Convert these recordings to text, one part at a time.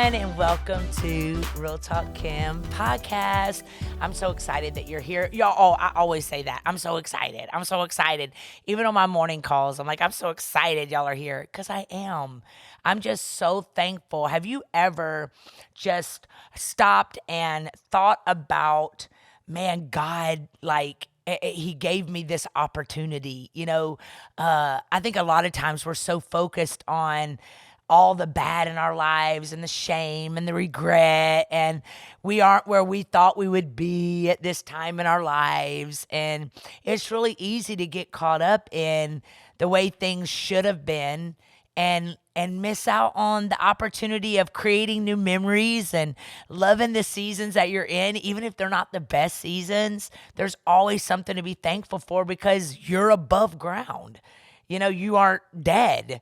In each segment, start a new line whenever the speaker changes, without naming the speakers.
everyone, and welcome to Real Talk Kim podcast. I'm so excited that you're here. Y'all, I always say that. I'm so excited. I'm so excited. Even on my morning calls, I'm like, I'm so excited y'all are here, because I am. I'm just so thankful. Have you ever just stopped and thought about, man, God, like, he gave me this opportunity. I think a lot of times we're so focused on all the bad in our lives and the shame and the regret, and we aren't where we thought we would be at this time in our lives. And it's really easy to get caught up in the way things should have been and miss out on the opportunity of creating new memories and loving the seasons that you're in. Even if they're not the best seasons, there's always something to be thankful for, because you're above ground. You aren't dead.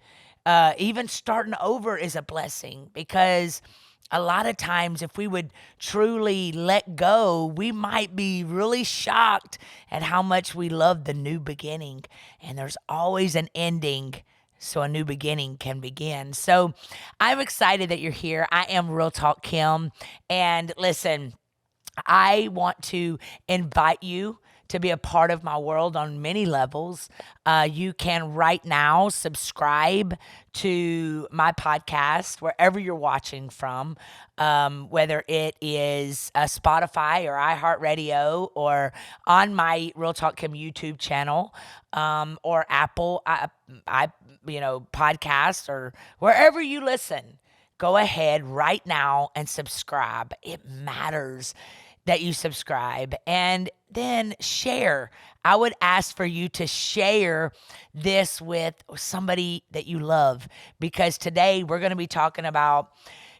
Even starting over is a blessing, because a lot of times if we would truly let go, we might be really shocked at how much we love the new beginning. And there's always an ending, so a new beginning can begin. So I'm excited that you're here. I am Real Talk Kim. And listen, I want to invite you to be a part of my world on many levels. You can right now subscribe to my podcast wherever you're watching from, whether it is Spotify or iHeartRadio or on my Real Talk Kim YouTube channel, or Apple, podcast, or wherever you listen. Go ahead right now and subscribe. It matters that you subscribe, and then share. I would ask for you to share this with somebody that you love, because today we're going to be talking about,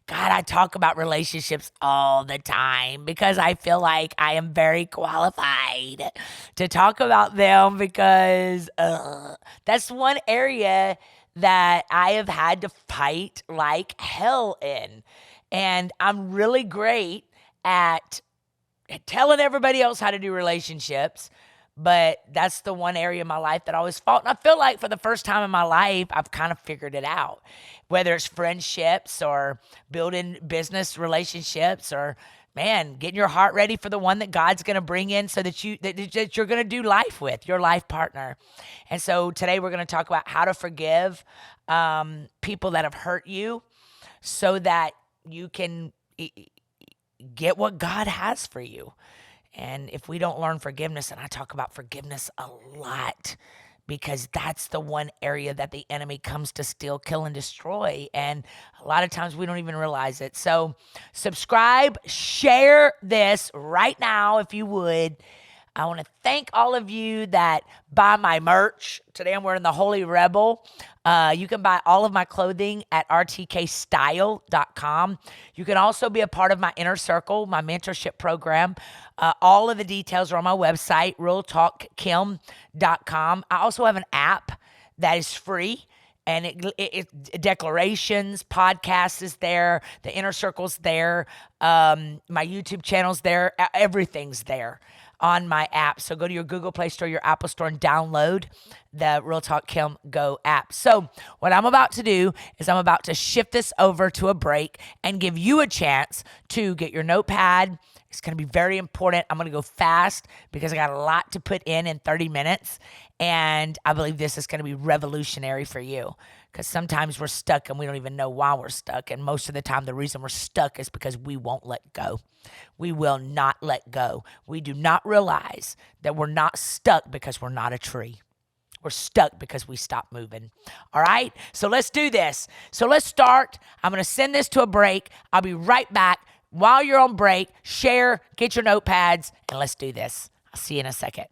God, I talk about relationships all the time because I feel like I am very qualified to talk about them, because that's one area that I have had to fight like hell in. And I'm really great at telling everybody else how to do relationships, but that's the one area of my life that I always fought. And I feel like for the first time in my life, I've kind of figured it out, whether it's friendships or building business relationships, or getting your heart ready for the one that God's going to bring in so that you're going to do life with, your life partner. And so today we're going to talk about how to forgive people that have hurt you, so that you can get what God has for you. And if we don't learn forgiveness, and I talk about forgiveness a lot, because that's the one area that the enemy comes to steal, kill, and destroy. And a lot of times we don't even realize it. So subscribe, share this right now if you would. I want to thank all of you that buy my merch. Today I'm wearing the Holy Rebel. You can buy all of my clothing at rtkstyle.com. You can also be a part of my Inner Circle, my mentorship program. All of the details are on my website, realtalkkim.com. I also have an app that is free, and it declarations, podcast is there, the Inner Circle's there, my YouTube channel's there, everything's there on my app. So go to your Google Play Store, your Apple Store, and download the Real Talk Kim Go app. So what I'm about to do is I'm about to shift this over to a break and give you a chance to get your notepad. It's going to be very important. I'm going to go fast because I got a lot to put in 30 minutes. And I believe this is going to be revolutionary for you, because sometimes we're stuck and we don't even know why we're stuck. And most of the time, the reason we're stuck is because we won't let go. We will not let go. We do not realize that we're not stuck because we're not a tree. We're stuck because we stopped moving. All right? So let's do this. So let's start. I'm going to send this to a break. I'll be right back. While you're on break, share, get your notepads, and let's do this. I'll see you in a second.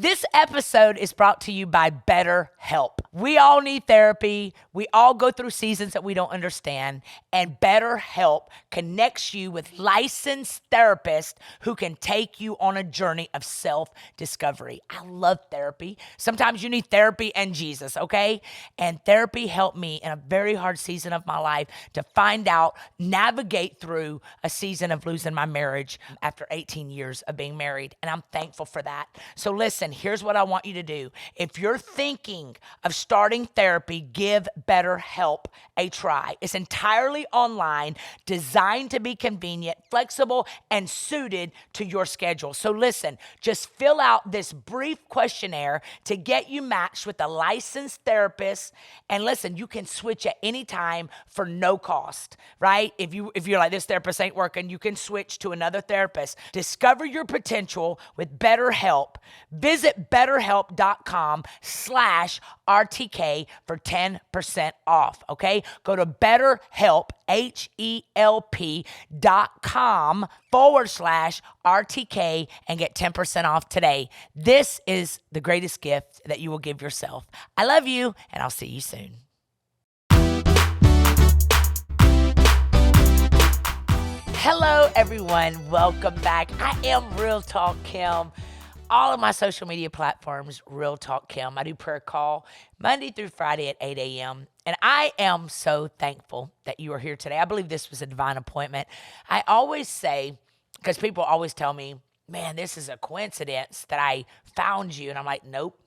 This episode is brought to you by BetterHelp. We all need therapy. We all go through seasons that we don't understand. And BetterHelp connects you with licensed therapists who can take you on a journey of self-discovery. I love therapy. Sometimes you need therapy and Jesus, okay? And therapy helped me in a very hard season of my life to find out, navigate through a season of losing my marriage after 18 years of being married. And I'm thankful for that. So listen, listen, here's what I want you to do. If you're thinking of starting therapy, give BetterHelp a try. It's entirely online, designed to be convenient, flexible, and suited to your schedule. So listen, just fill out this brief questionnaire to get you matched with a licensed therapist. And listen, you can switch at any time for no cost, right? If you're like, this therapist ain't working, you can switch to another therapist. Discover your potential with BetterHelp. Visit BetterHelp.com/RTK for 10% off, okay? Go to BetterHelp, HELP.com/RTK and get 10% off today. This is the greatest gift that you will give yourself. I love you, and I'll see you soon. Hello, everyone. Welcome back. I am Real Talk Kim. All of my social media platforms, Real Talk Kim. I do prayer call Monday through Friday at 8 a.m. And I am so thankful that you are here today. I believe this was a divine appointment. I always say, because people always tell me, man, this is a coincidence that I found you. And I'm like, nope,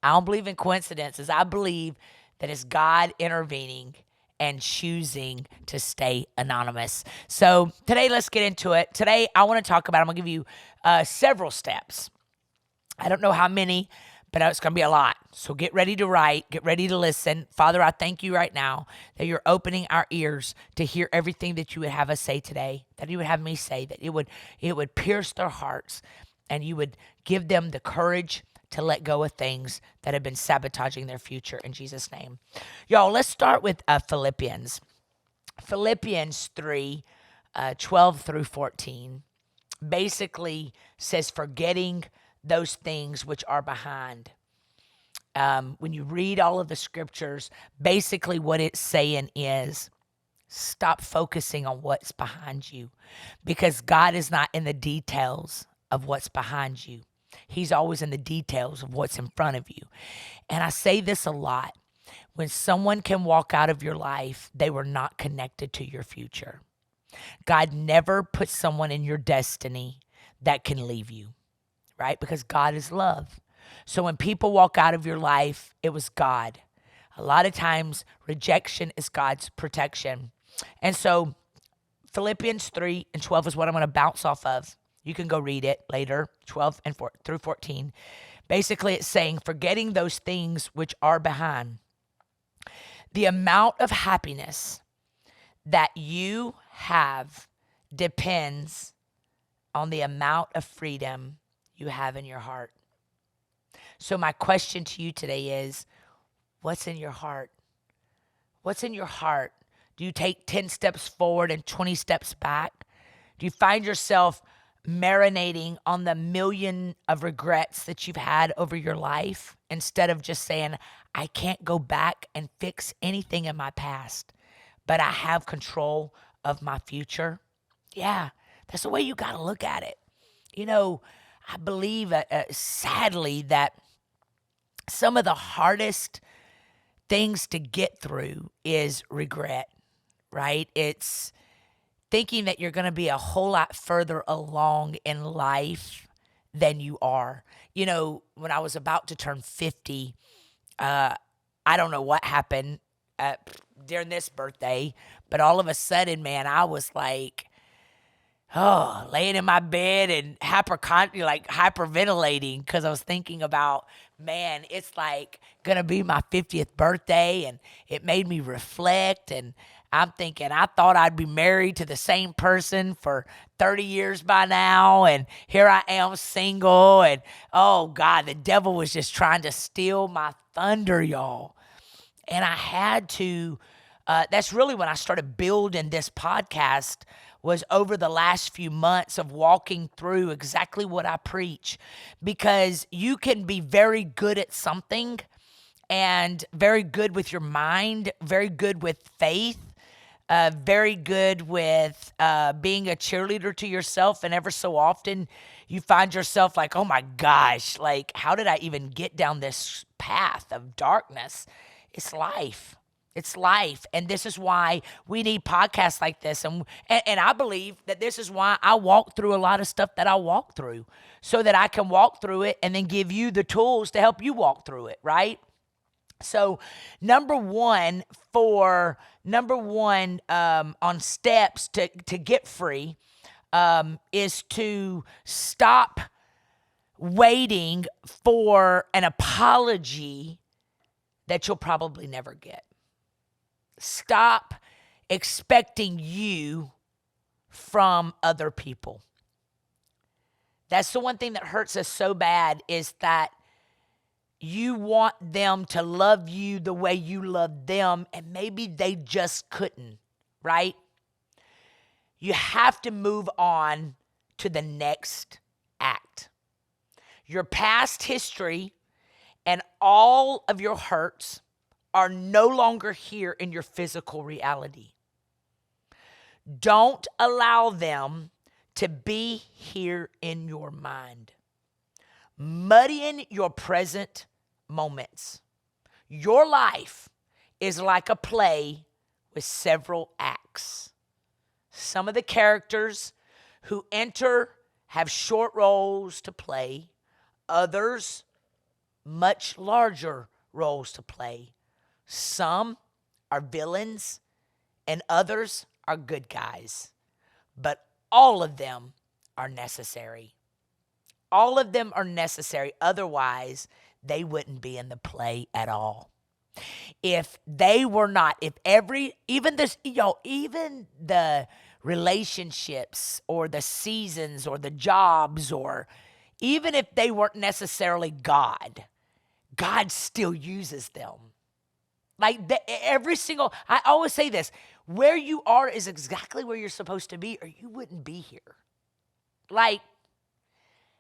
I don't believe in coincidences. I believe that it's God intervening and choosing to stay anonymous. So today, let's get into it. Today, I want to talk about, I'm going to give you several steps. I don't know how many, but it's going to be a lot. So get ready to write, get ready to listen. Father, I thank you right now that you're opening our ears to hear everything that you would have us say today, that you would have me say, that it would pierce their hearts, and you would give them the courage to let go of things that have been sabotaging their future, in Jesus' name. Y'all, let's start with Philippians. Philippians 3, 12 through 14, basically says, forgetting those things which are behind. When you read all of the scriptures, basically what it's saying is, stop focusing on what's behind you, because God is not in the details of what's behind you. He's always in the details of what's in front of you. And I say this a lot. When someone can walk out of your life, they were not connected to your future. God never puts someone in your destiny that can leave you, right? Because God is love. So when people walk out of your life, it was God. A lot of times, rejection is God's protection. And so Philippians 3 and 12 is what I'm going to bounce off of. You can go read it later, 12 and 4 through 14. Basically, it's saying, forgetting those things which are behind. The amount of happiness that you have depends on the amount of freedom you have in your heart. So my question to you today is, what's in your heart? What's in your heart? Do you take 10 steps forward and 20 steps back? Do you find yourself marinating on the million of regrets that you've had over your life, instead of just saying, I can't go back and fix anything in my past, but I have control of my future? Yeah, that's the way you got to look at it. You know, I believe, sadly, that some of the hardest things to get through is regret, right? It's thinking that you're going to be a whole lot further along in life than you are. You know, when I was about to turn 50, I don't know what happened during this birthday, but all of a sudden, man, I was like, laying in my bed and hyperventilating, because I was thinking about, man, it's like going to be my 50th birthday, and it made me reflect. And I'm thinking, I thought I'd be married to the same person for 30 years by now, and here I am single, and oh God, the devil was just trying to steal my thunder, y'all. And I had to, that's really when I started building this podcast, was over the last few months of walking through exactly what I preach. Because you can be very good at something, and very good with your mind, very good with faith, very good with being a cheerleader to yourself. And ever so often you find yourself like, oh my gosh, like, how did I even get down this path of darkness? It's life. It's life. And this is why we need podcasts like this. And I believe that this is why I walk through a lot of stuff that I walk through, so that I can walk through it and then give you the tools to help you walk through it, right? So number one on steps to get free is to stop waiting for an apology that you'll probably never get. Stop expecting you from other people. That's the one thing that hurts us so bad, is that you want them to love you the way you love them, and maybe they just couldn't, right? You have to move on to the next act. Your past history and all of your hurts are no longer here in your physical reality. Don't allow them to be here in your mind, muddying your present moments. Your life is like a play with several acts. Some of the characters who enter have short roles to play, others much larger roles to play. Some are villains and others are good guys, but all of them are necessary. All of them are necessary. Otherwise, they wouldn't be in the play at all. If they were not, even the relationships or the seasons or the jobs, or even if they weren't necessarily God still uses them. Like I always say this, where you are is exactly where you're supposed to be, or you wouldn't be here. Like,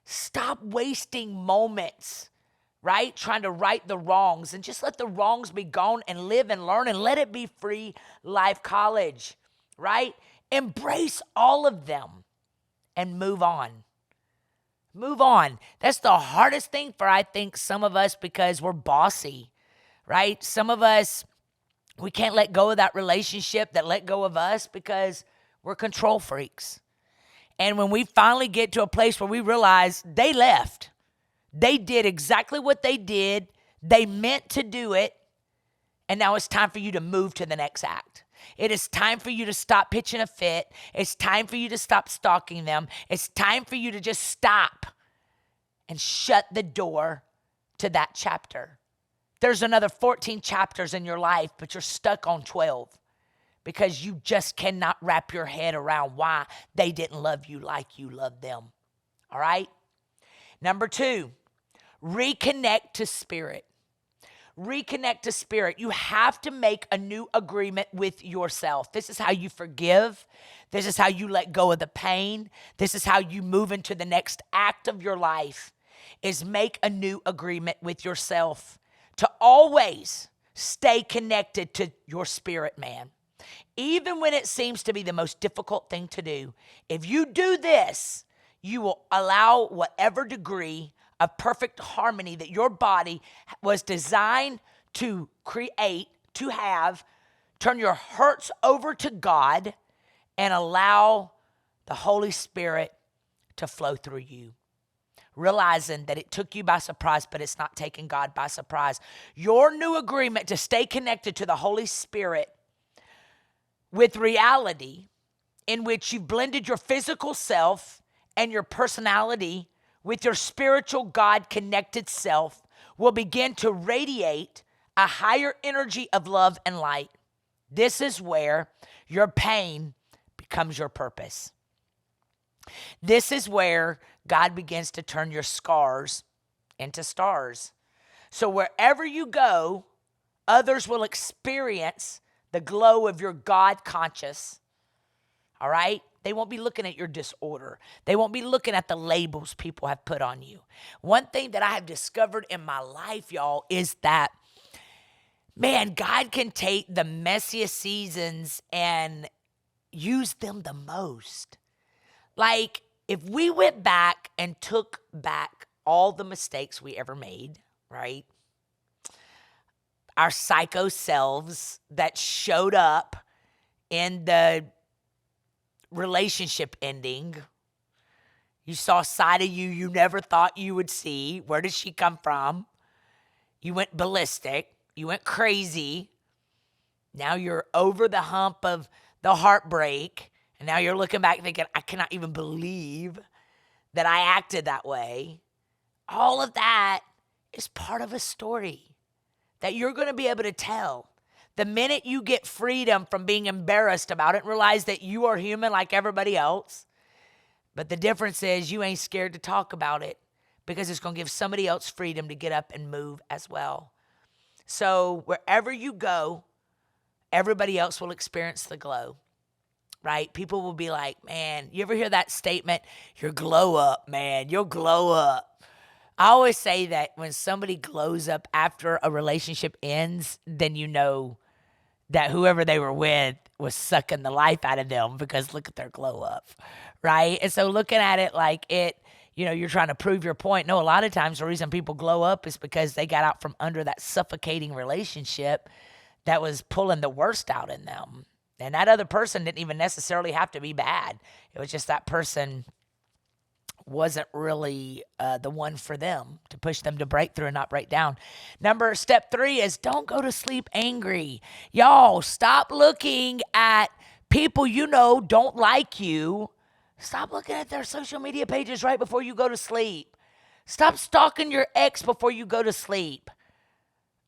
stop wasting moments, right? Trying to right the wrongs, and just let the wrongs be gone and live and learn, and let it be free life college, right? Embrace all of them and move on. Move on. That's the hardest thing for, I think, some of us, because we're bossy, right? Some of us, we can't let go of that relationship that let go of us because we're control freaks. And when we finally get to a place where we realize they left, they did exactly what they did, they meant to do it, and now it's time for you to move to the next act. It is time for you to stop pitching a fit. It's time for you to stop stalking them. It's time for you to just stop and shut the door to that chapter. There's another 14 chapters in your life, but you're stuck on 12 because you just cannot wrap your head around why they didn't love you like you loved them. All right? Number 2, reconnect to spirit. Reconnect to spirit. You have to make a new agreement with yourself. This is how you forgive. This is how you let go of the pain. This is how you move into the next act of your life, is make a new agreement with yourself to always stay connected to your spirit, man. Even when it seems to be the most difficult thing to do, if you do this, you will allow whatever degree of perfect harmony that your body was designed to create, to have, turn your hurts over to God and allow the Holy Spirit to flow through you. Realizing that it took you by surprise, but it's not taking God by surprise. Your new agreement to stay connected to the Holy Spirit with reality, in which you've blended your physical self and your personality with your spiritual God-connected self, will begin to radiate a higher energy of love and light. This is where your pain becomes your purpose. This is where God begins to turn your scars into stars. So wherever you go, others will experience the glow of your God conscious. All right? They won't be looking at your disorder. They won't be looking at the labels people have put on you. One thing that I have discovered in my life, y'all, is that, man, God can take the messiest seasons and use them the most. Like, if we went back and took back all the mistakes we ever made, right? our psycho selves that showed up in the relationship ending. You saw a side of you never thought you would see. Where did she come from? You went ballistic. You went crazy. Now you're over the hump of the heartbreak. And now you're looking back thinking, I cannot even believe that I acted that way. All of that is part of a story that you're going to be able to tell. The minute you get freedom from being embarrassed about it and realize that you are human like everybody else, but the difference is you ain't scared to talk about it because it's going to give somebody else freedom to get up and move as well. So wherever you go, everybody else will experience the glow, right? People will be like, man, you ever hear that statement? You'll glow up, man. You'll glow up. I always say that when somebody glows up after a relationship ends, then you know that whoever they were with was sucking the life out of them because look at their glow up, right? And so looking at it like it, you're trying to prove your point. No, a lot of times the reason people glow up is because they got out from under that suffocating relationship that was pulling the worst out in them. And that other person didn't even necessarily have to be bad. It was just that person wasn't really the one for them to push them to break through and not break down. Step 3 is don't go to sleep angry. Y'all, stop looking at people don't like you. Stop looking at their social media pages right before you go to sleep. Stop stalking your ex before you go to sleep.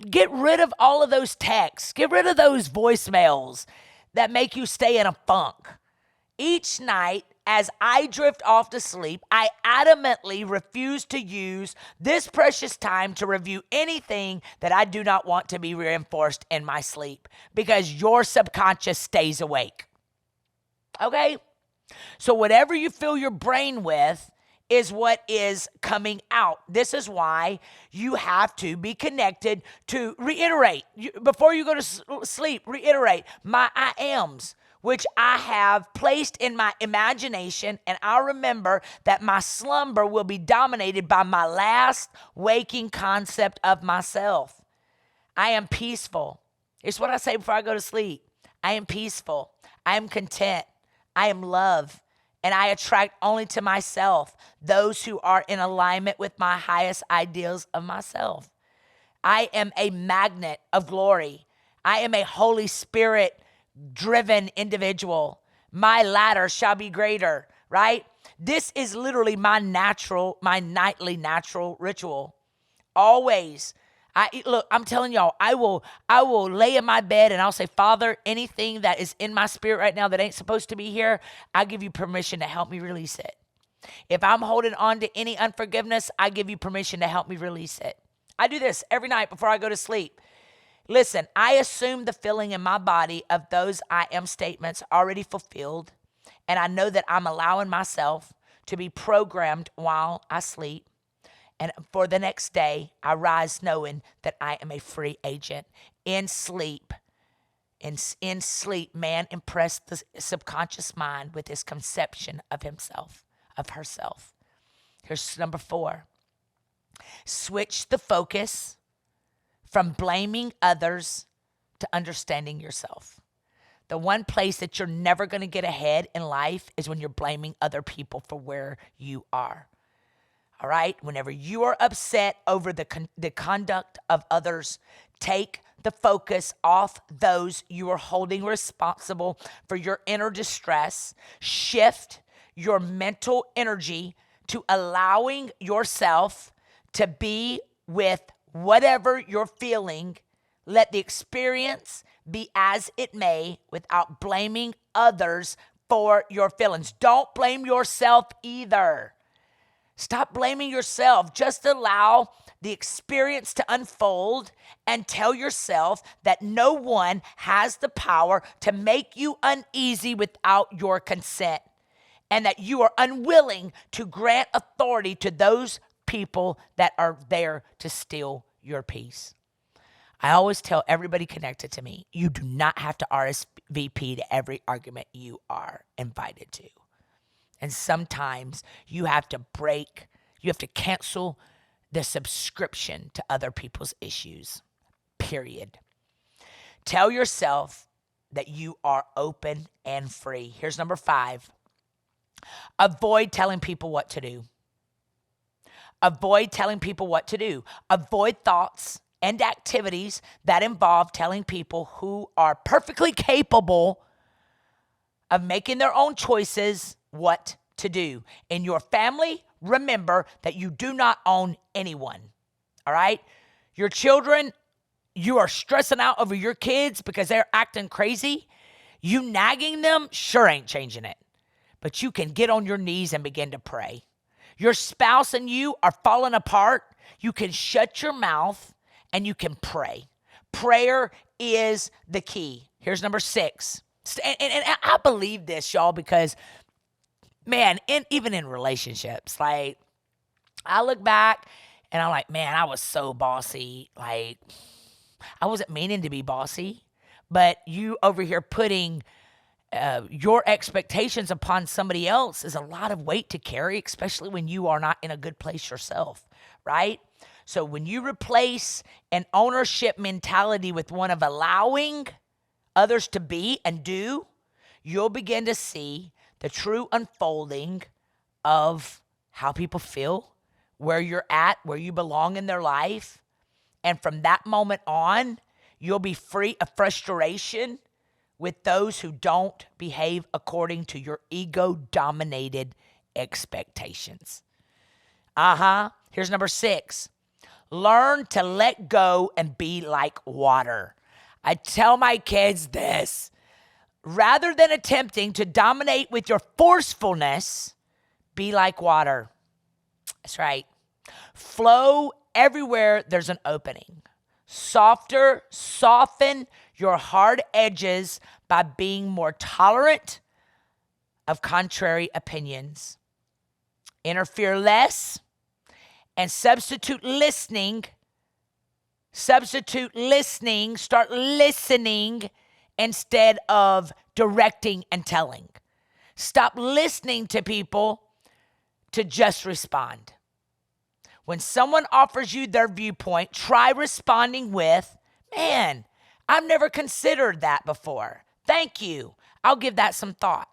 Get rid of all of those texts. Get rid of those voicemails that make you stay in a funk. Each night, as I drift off to sleep, I adamantly refuse to use this precious time to review anything that I do not want to be reinforced in my sleep because your subconscious stays awake. Okay? So whatever you fill your brain with is what is coming out. This is why you have to be connected to reiterate. Before you go to sleep, reiterate my I ams, which I have placed in my imagination, and I remember that my slumber will be dominated by my last waking concept of myself. I am peaceful. It's what I say before I go to sleep. I am peaceful. I am content. I am love. And I attract only to myself those who are in alignment with my highest ideals of myself. I am a magnet of glory. I am a Holy Spirit driven individual. My ladder shall be greater, right? This is literally my nightly natural ritual. Always. I'm telling y'all, I will lay in my bed and I'll say, Father, anything that is in my spirit right now that ain't supposed to be here, I give you permission to help me release it. If I'm holding on to any unforgiveness, I give you permission to help me release it. I do this every night before I go to sleep. Listen, I assume the feeling in my body of those I am statements already fulfilled, and I know that I'm allowing myself to be programmed while I sleep. And for the next day, I rise knowing that I am a free agent. In sleep, man impressed the subconscious mind with his conception of himself, of herself. Here's number 4. Switch the focus from blaming others to understanding yourself. The one place that you're never going to get ahead in life is when you're blaming other people for where you are. All right? Whenever you are upset over the conduct of others, take the focus off those you are holding responsible for your inner distress. Shift your mental energy to allowing yourself to be with whatever you're feeling. Let the experience be as it may without blaming others for your feelings. Don't blame yourself either. Stop blaming yourself. Just allow the experience to unfold and tell yourself that no one has the power to make you uneasy without your consent, and that you are unwilling to grant authority to those people that are there to steal your peace. I always tell everybody connected to me, you do not have to RSVP to every argument you are invited to. And sometimes you have to cancel the subscription to other people's issues. period. Tell yourself that you are open and free. Here's number 5. Avoid telling people what to do. Avoid telling people what to do. Avoid thoughts and activities that involve telling people who are perfectly capable of making their own choices what to do. In your family, remember that you do not own anyone. All right? Your children, you are stressing out over your kids because they're acting crazy. You nagging them sure ain't changing it. But you can get on your knees and begin to pray. Your spouse and you are falling apart. You can shut your mouth and you can pray. Prayer is the key. Here's number 6. And I believe this, y'all, because, man, even in relationships, like, I look back and I'm like, man, I was so bossy. Like, I wasn't meaning to be bossy, but you over here putting your expectations upon somebody else is a lot of weight to carry, especially when you are not in a good place yourself, right? So when you replace an ownership mentality with one of allowing others to be and do, you'll begin to see the true unfolding of how people feel, where you're at, where you belong in their life. And from that moment on, you'll be free of frustration with those who don't behave according to your ego-dominated expectations. Here's number 6. Learn to let go and be like water. I tell my kids this. Rather than attempting to dominate with your forcefulness, be like water. That's right. Flow everywhere there's an opening. Soften your hard edges by being more tolerant of contrary opinions. Interfere less and substitute listening. Start listening instead of directing and telling. Stop listening to people to just respond. When someone offers you their viewpoint, try responding with, man, I've never considered that before. Thank you. I'll give that some thought.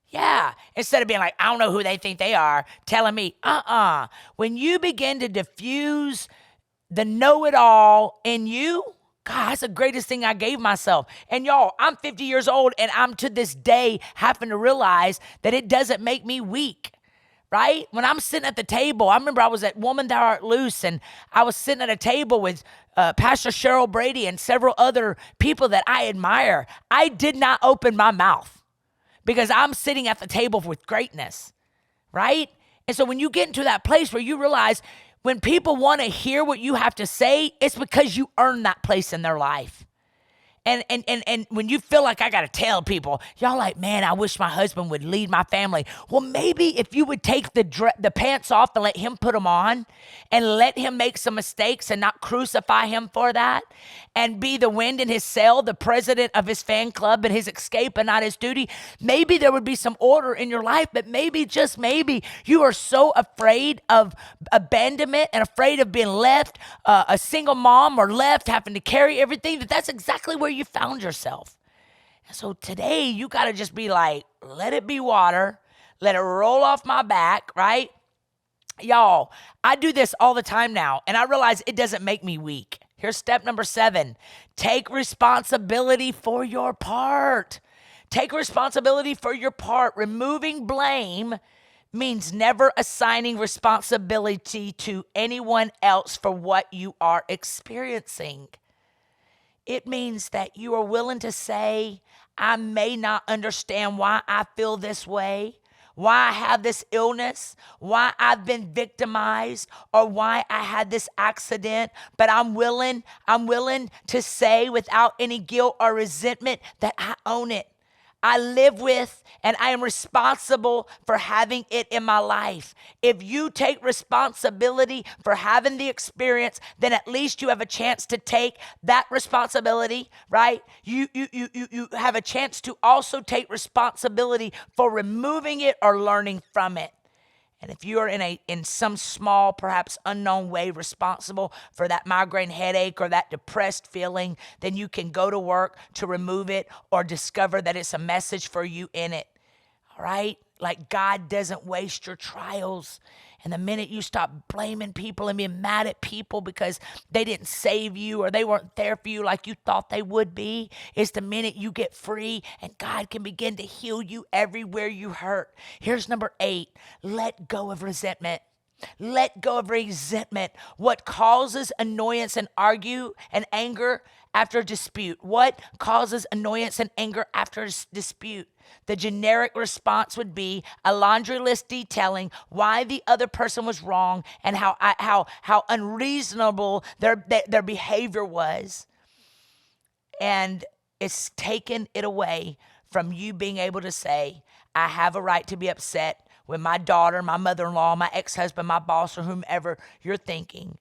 Yeah. Instead of being like, I don't know who they think they are, telling me, When you begin to diffuse the know-it-all in you, God, that's the greatest thing I gave myself. And y'all, I'm 50 years old and I'm to this day having to realize that it doesn't make me weak. Right? When I'm sitting at the table, I remember I was at Woman Thou Art Loose, and I was sitting at a table with Pastor Cheryl Brady and several other people that I admire. I did not open my mouth because I'm sitting at the table with greatness, right? And so when you get into that place where you realize when people want to hear what you have to say, it's because you earned that place in their life. And when you feel like I got to tell people, y'all like, man, I wish my husband would lead my family. Well, maybe if you would take the pants off and let him put them on and let him make some mistakes and not crucify him for that and be the wind in his sail, the president of his fan club and his escape and not his duty, maybe there would be some order in your life. But maybe, just maybe, you are so afraid of abandonment and afraid of being left a single mom or left having to carry everything that's exactly where you found yourself. And so today you got to just be like, let it be water, let it roll off my back, right? Y'all, I do this all the time now, and I realize it doesn't make me weak. Here's step number 7. Take responsibility for your part. Take responsibility for your part. Removing blame means never assigning responsibility to anyone else for what you are experiencing. It means that you are willing to say, I may not understand why I feel this way, why I have this illness, why I've been victimized, or why I had this accident, but I'm willing to say without any guilt or resentment that I own it. I live with and I am responsible for having it in my life. If you take responsibility for having the experience, then at least you have a chance to take that responsibility, right? You have a chance to also take responsibility for removing it or learning from it. And if you are in some small, perhaps unknown way responsible for that migraine headache or that depressed feeling, then you can go to work to remove it or discover that it's a message for you in it. All right? Like, God doesn't waste your trials. And the minute you stop blaming people and being mad at people because they didn't save you or they weren't there for you like you thought they would be, is the minute you get free and God can begin to heal you everywhere you hurt. Here's number 8. Let go of resentment. Let go of resentment. What causes annoyance and anger after a dispute? What causes annoyance and anger after a dispute? The generic response would be a laundry list detailing why the other person was wrong and how unreasonable their behavior was. And it's taken it away from you being able to say, I have a right to be upset with my daughter, my mother-in-law, my ex-husband, my boss, or whomever you're thinking.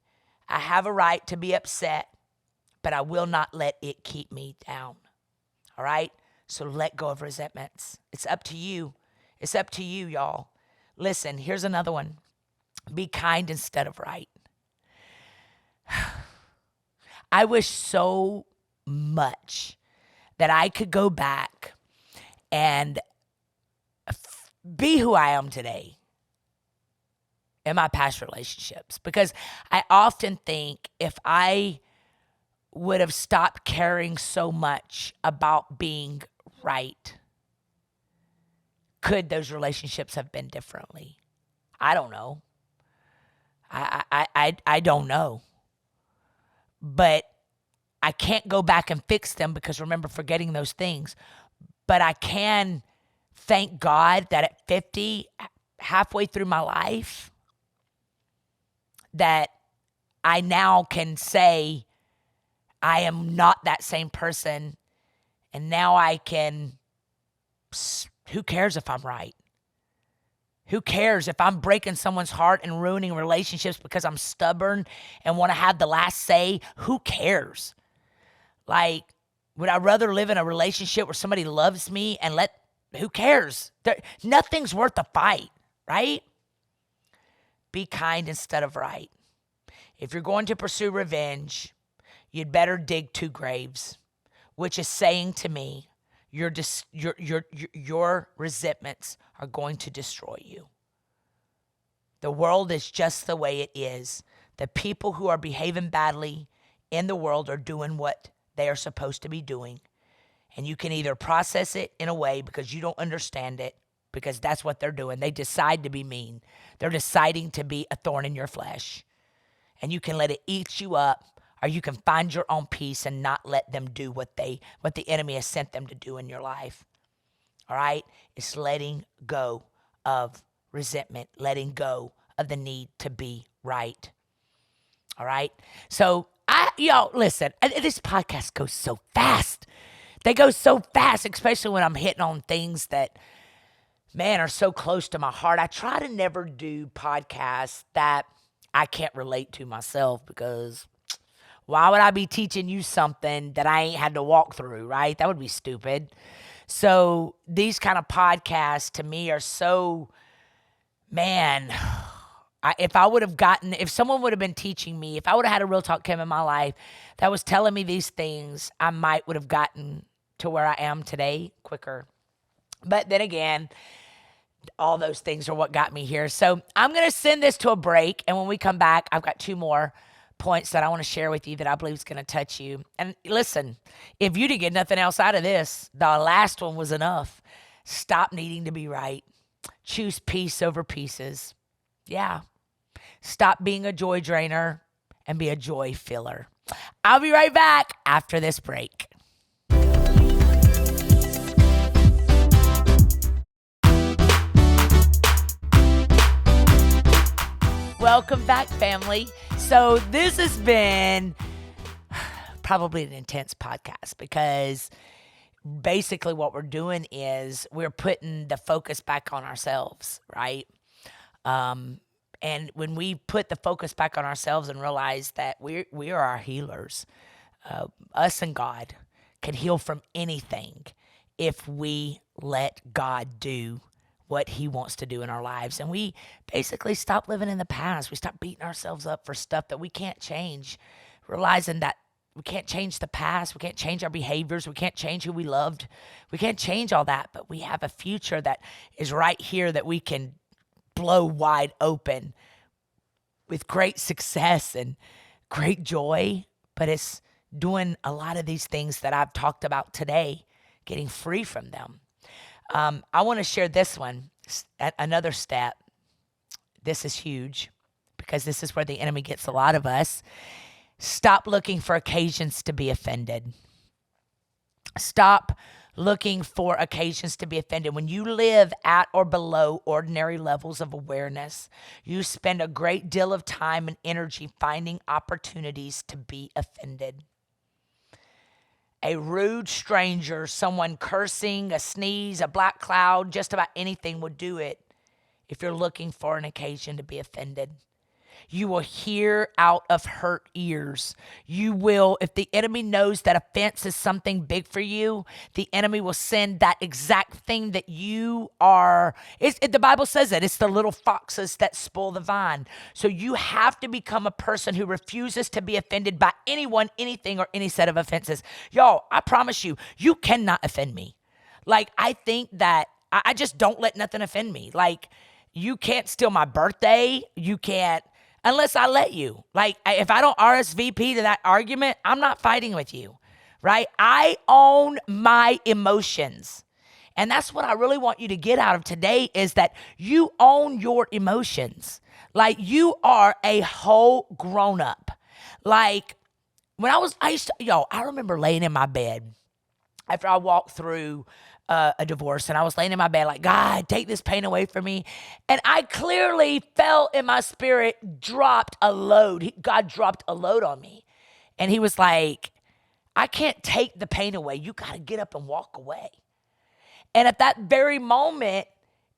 I have a right to be upset, but I will not let it keep me down. All right? So let go of resentments. It's up to you. It's up to you, y'all. Listen, here's another one. Be kind instead of right. I wish so much that I could go back and be who I am today in my past relationships, because I often think if I would have stopped caring so much about being right, could those relationships have been differently? I don't know. I don't know. But I can't go back and fix them because remember forgetting those things. But I can thank God that at 50, halfway through my life, that I now can say I am not that same person. And now I can, who cares if I'm right? Who cares if I'm breaking someone's heart and ruining relationships because I'm stubborn and want to have the last say? Who cares? Like, would I rather live in a relationship where somebody loves me and who cares? Nothing's worth a fight, right? Be kind instead of right. If you're going to pursue revenge, you'd better dig 2 graves, which is saying to me, your resentments are going to destroy you. The world is just the way it is. The people who are behaving badly in the world are doing what they are supposed to be doing. And you can either process it in a way because you don't understand it, because that's what they're doing. They decide to be mean. They're deciding to be a thorn in your flesh. And you can let it eat you up, or you can find your own peace and not let them do what the enemy has sent them to do in your life. All right? It's letting go of resentment, letting go of the need to be right. All right? So, y'all, listen, this podcast goes so fast. They go so fast, especially when I'm hitting on things that, man, are so close to my heart. I try to never do podcasts that I can't relate to myself, because why would I be teaching you something that I ain't had to walk through, right? That would be stupid. So these kind of podcasts to me are so, man, if someone would have been teaching me, if I would have had a Real Talk Kim in my life that was telling me these things, I would have gotten to where I am today quicker. But then again, all those things are what got me here. So I'm going to send this to a break. And when we come back, I've got 2 more points that I want to share with you that I believe is going to touch you. And listen, if you didn't get nothing else out of this, the last one was enough. Stop needing to be right. Choose peace over pieces. Yeah. Stop being a joy drainer and be a joy filler. I'll be right back after this break. Welcome back, family. So this has been probably an intense podcast, because basically what we're doing is we're putting the focus back on ourselves, right? And when we put the focus back on ourselves and realize that we are our healers, us and God can heal from anything if we let God do what he wants to do in our lives. And we basically stop living in the past. We stop beating ourselves up for stuff that we can't change, realizing that we can't change the past. We can't change our behaviors. We can't change who we loved. We can't change all that, but we have a future that is right here that we can blow wide open with great success and great joy. But it's doing a lot of these things that I've talked about today, getting free from them. I want to share this one, another step. This is huge because this is where the enemy gets a lot of us. Stop looking for occasions to be offended. Stop looking for occasions to be offended. When you live at or below ordinary levels of awareness, you spend a great deal of time and energy finding opportunities to be offended. A rude stranger, someone cursing, a sneeze, a black cloud, just about anything will do it if you're looking for an occasion to be offended. You will hear out of hurt ears. You will, if the enemy knows that offense is something big for you, the enemy will send that exact thing that you are. The Bible says it. It's the little foxes that spoil the vine. So you have to become a person who refuses to be offended by anyone, anything, or any set of offenses. Y'all, I promise you, you cannot offend me. Like, I think that I just don't let nothing offend me. Like, you can't steal my birthday. You can't. Unless I let you. Like, if I don't RSVP to that argument, I'm not fighting with you, right? I own my emotions. And that's what I really want you to get out of today is that you own your emotions. Like, you are a whole grown up. Like, when I remember laying in my bed after I walked through a divorce, and I was laying in my bed like, God, take this pain away from me. And I clearly felt in my spirit, dropped a load. God dropped a load on me. And he was like, I can't take the pain away. You got to get up and walk away. And at that very moment,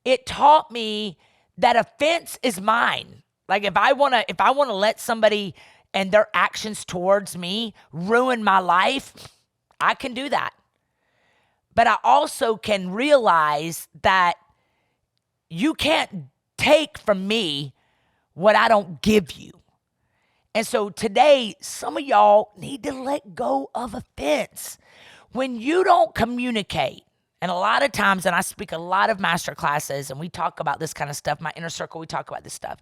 it taught me that offense is mine. Like, if I want to let somebody and their actions towards me ruin my life, I can do that. But I also can realize that you can't take from me what I don't give you. And so today, some of y'all need to let go of offense. When you don't communicate, and a lot of times, and I speak a lot of master classes, and we talk about this kind of stuff, my inner circle, we talk about this stuff.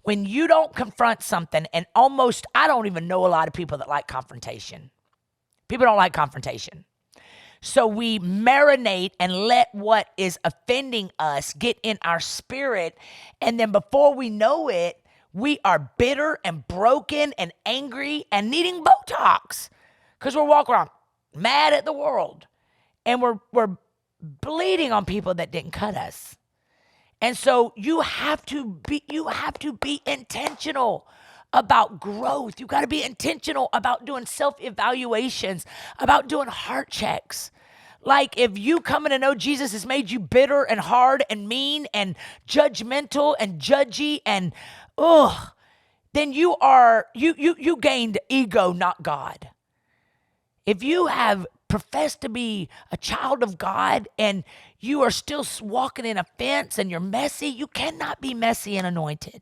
When you don't confront something, and I don't even know a lot of people that like confrontation. People don't like confrontation. So we marinate and let what is offending us get in our spirit. And then before we know it, we are bitter and broken and angry and needing Botox because we're walking around mad at the world. And we're bleeding on people that didn't cut us. And so you have to be intentional about growth. You got to be intentional about doing self-evaluations, about doing heart checks. Like, if you coming to know Jesus has made you bitter and hard and mean and judgmental and judgy and then you gained ego, not God. If you have professed to be a child of God and you are still walking in offense and you're messy, you cannot be messy and anointed.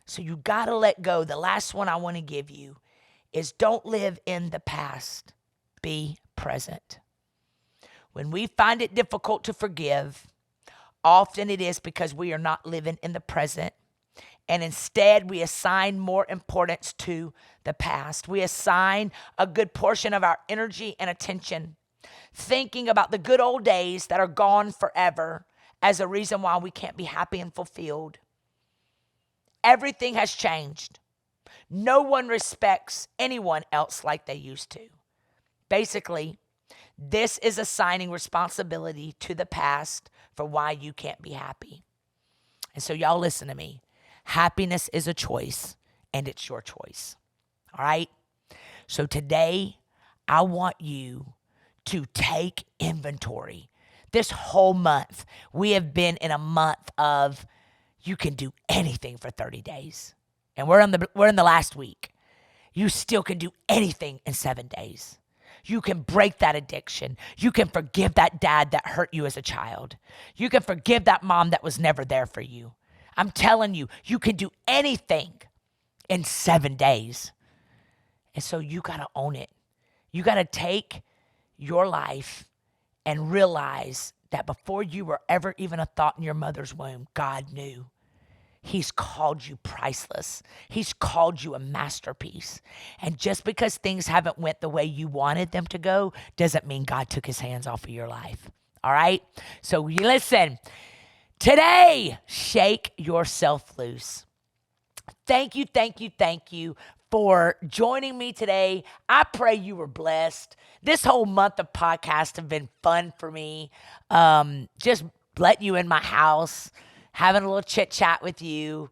So you got to let go. The last one I want to give you is don't live in the past. Be present. When we find it difficult to forgive, often it is because we are not living in the present. And instead, we assign more importance to the past. We assign a good portion of our energy and attention thinking about the good old days that are gone forever as a reason why we can't be happy and fulfilled. Everything has changed. No one respects anyone else like they used to. Basically, this is assigning responsibility to the past for why you can't be happy. And so y'all listen to me. Happiness is a choice, and it's your choice. All right? So today, I want you to take inventory. This whole month, we have been in a month of you can do anything for 30 days. And we're in the last week. You still can do anything in 7 days. You can break that addiction. You can forgive that dad that hurt you as a child. You can forgive that mom that was never there for you. I'm telling you, you can do anything in 7 days. And so you got to own it. You got to take your life and realize that before you were ever even a thought in your mother's womb, God knew. He's called you priceless. He's called you a masterpiece. And just because things haven't went the way you wanted them to go doesn't mean God took his hands off of your life. All right? So you listen. Today, shake yourself loose. Thank you for joining me today. I pray you were blessed. This whole month of podcasts have been fun for me. Just letting you in my house, having a little chit chat with you,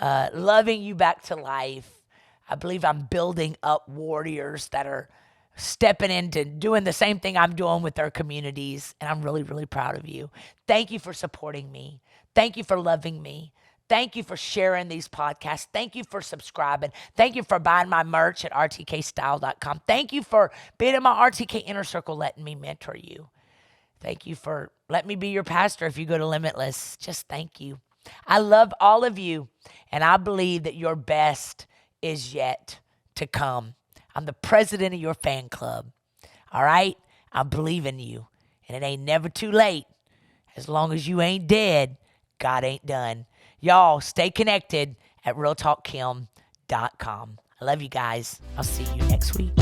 loving you back to life. I believe I'm building up warriors that are stepping into doing the same thing I'm doing with their communities. And I'm really, really proud of you. Thank you for supporting me. Thank you for loving me. Thank you for sharing these podcasts. Thank you for subscribing. Thank you for buying my merch at rtkstyle.com. Thank you for being in my RTK Inner Circle, letting me mentor you. Thank you for letting me be your pastor if you go to Limitless. Just thank you. I love all of you, and I believe that your best is yet to come. I'm the president of your fan club. All right? I believe in you, and it ain't never too late. As long as you ain't dead, God ain't done. Y'all stay connected at realtalkkim.com. I love you guys. I'll see you next week.